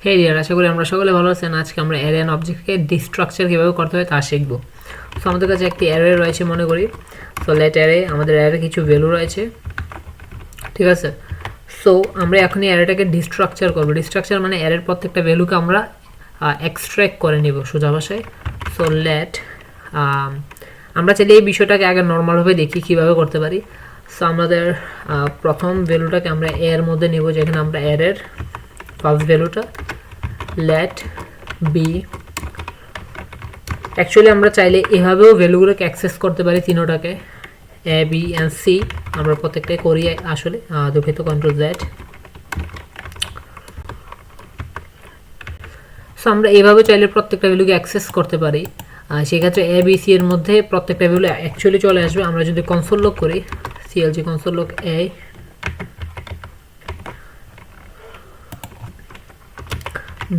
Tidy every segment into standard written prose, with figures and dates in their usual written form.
হে deer, আশা করি আমরা সকলে ভালো আছেন। আজকে আমরা অ্যারে অ্যান্ড অবজেক্টকে ডিস্ট্রাকচার কীভাবে করতে হয় তা শিখব। সো আমাদের কাছে একটি অ্যারে রয়েছে মনে করি। সো লেট অ্যারে, আমাদের অ্যারে কিছু ভ্যালু রয়েছে, ঠিক আছে। সো আমরা এখন এই অ্যারেটাকে ডিস্ট্রাকচার করবো। ডিস্ট্রাকচার মানে অ্যারের প্রত্যেকটা ভ্যালুকে আমরা এক্সট্র্যাক্ট করে নিব সোজা ভাষায়। সো লেট আমরা চাইলে এই বিষয়টাকে আগে নর্মালভাবে দেখি কীভাবে করতে পারি। সো আমাদের প্রথম ভ্যালুটাকে আমরা এর মধ্যে নেব, যেখানে আমরা অ্যারের ফার্স্ট ভ্যালুটা লেট বি। অ্যাকচুয়ালি আমরা চাইলে এভাবেও ভ্যালুগুলোকে অ্যাক্সেস করতে পারি, তিনোটাকে এ বি অ্যান্ড সি। আমরা প্রত্যেকটাই করি আসলে, দুঃখিত, কন্ট্রোল জেড। সো আমরা এভাবে চাইলে প্রত্যেকটা ভ্যালুকে অ্যাক্সেস করতে পারি। সেক্ষেত্রে এ বি সি এর মধ্যে প্রত্যেকটা ভ্যালু অ্যাকচুয়ালি চলে আসবে। আমরা যদি কনসোল লক করি, সিএলজি console lock A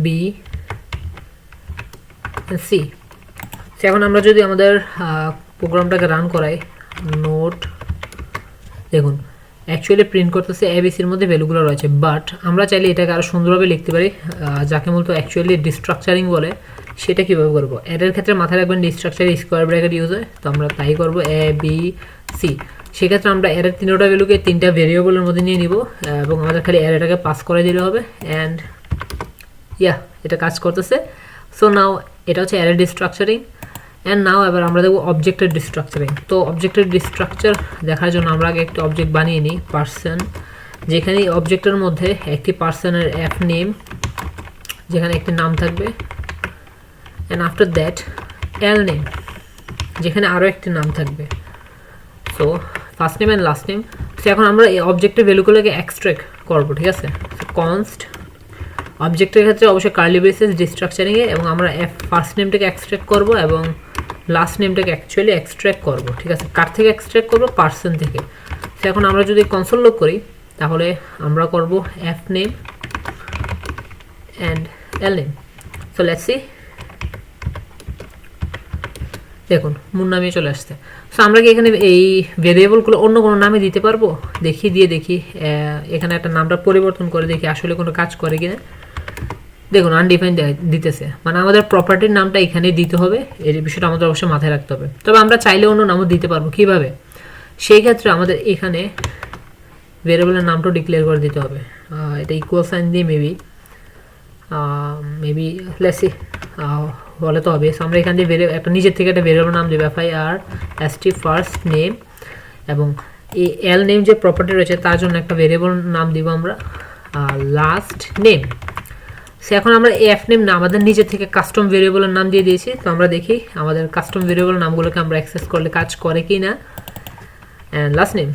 B C. এখন আমরা যদি আমাদের প্রোগ্রামটাকে রান করাই, নোট দেখুন অ্যাকচুয়ালি প্রিন্ট করতেছে এবিসির মধ্যে ভ্যালুগুলো রয়েছে, বাট আমরা চাইলে এটাকে আরও সুন্দরভাবে লিখতে পারি, যাকে মূলত অ্যাকচুয়ালি ডিস্ট্রাকচারিং বলে। সেটা কীভাবে করবো? এর ক্ষেত্রে মাথায় রাখবেন ডিস্ট্রাকচার স্কোয়ার ব্র্যাকেট ইউজ হয়, তো আমরা তাই করবো এ বি সি। সেক্ষেত্রে আমরা এর তিনটা ভ্যালুকে তিনটা ভেরিয়েবলের মধ্যে নিয়ে নিব এবং আমাদের খালি এটাকে পাস করে দিলে হবে। অ্যান্ড এটা কাজ করতেছে। সো নাও এটা হচ্ছে অ্যারে ডিস্ট্রাকচারিং। অ্যান্ড নাও এবার আমরা দেখব অবজেক্টের ডিস্ট্রাকচারিং। তো অবজেক্টের ডিস্ট্রাকচার দেখার জন্য আমরা আগে একটি অবজেক্ট বানিয়ে নিই, পার্সন, যেখানে অবজেক্টের মধ্যে একটি পার্সনের এফ নেম, যেখানে একটি নাম থাকবে, and after that L name, যেখানে আরও একটি নাম থাকবে। So first name and last name. তো এখন আমরা এই অবজেক্টের ভ্যালুগুলোকে এক্সট্রাক্ট করবো, ঠিক আছে। কনস্ট অবজেক্টের ক্ষেত্রে অবশ্যই কার্লি ব্রেসেস ডিস্ট্রাকচারিংয়ে, এবং আমরা ফার্স্ট নেমটাকে এক্সট্রাক্ট করব এবং লাস্ট নেমটাকে অ্যাকচুয়ালি এক্সট্রাক্ট করব, ঠিক আছে। কার থেকে এক্সট্রাক্ট করব? পার্সন থেকে। তো এখন আমরা যদি কনসোল লক করি, তাহলে আমরা করব F name and L name. So let's see, দেখুন মূল নামে চলে আসছে। সো আমরা কি এখানে এই ভেরিয়েবলগুলো অন্য কোনো নামে দিতে পারবো? দেখি এখানে একটা নামটা পরিবর্তন করে দেখি আসলে কোনো কাজ করে কিনা। দেখুন আনডিফাইন্ড দিতেছে, মানে আমাদের প্রপার্টির নামটা এখানে দিতে হবে। এই বিষয়টা আমাদের অবশ্যই মাথায় রাখতে হবে। তবে আমরা চাইলে অন্য নামও দিতে পারবো। কিভাবে? সেই ক্ষেত্রে আমাদের এখানে ভেরিয়েবলের নামটাও ডিক্লেয়ার করে দিতে হবে। এটা ইকুয়াল সাইন দিয়ে মেবি লেটস সি বলে তো হবে। আমরা এখান দিয়ে একটা নিজের থেকে একটা ভেরিয়েবল নাম দেবো, FIRST ফার্স্ট নেম, এবং এই এল নেম যে প্রপার্টি রয়েছে তার জন্য একটা ভেরিয়েবল নাম দিব আমরা লাস্ট নেম। সে এখন আমরা এফ নেম না আমাদের নিজের থেকে কাস্টম ভেরিয়েবলের নাম দিয়ে দিয়েছি। তো আমরা দেখি আমাদের কাস্টম ভেরিয়েবল নামগুলোকে আমরা অ্যাক্সেস করলে কাজ করে কি না। And last name,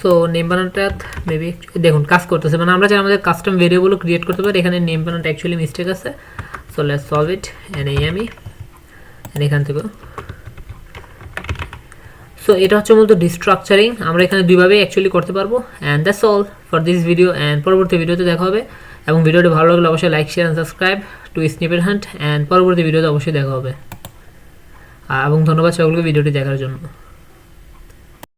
so name বানানটা মেবি দেখুন কাজ করতেছে, মানে আমরা চাই আমাদের কাস্টম ভেরিয়েবলও ক্রিয়েট করতে পারি। এখানে নেম বানানটা অ্যাকচুয়ালি মিস্টেক আছে। So let's solve it, NAME, এখান থেকে। সো এটা হচ্ছে মূলত ডিস্ট্রাকচারিং। আমরা এখানে দুইভাবে অ্যাকচুয়ালি করতে পারবো। And that's all for this video. And পরবর্তী ভিডিওতে দেখা হবে, এবং ভিডিওটি ভালো লাগলে অবশ্যই like, share and subscribe to snippet hunt. And পরবর্তী ভিডিওতে অবশ্যই দেখা হবে, এবং ধন্যবাদ সকলকে ভিডিওটি দেখার জন্য।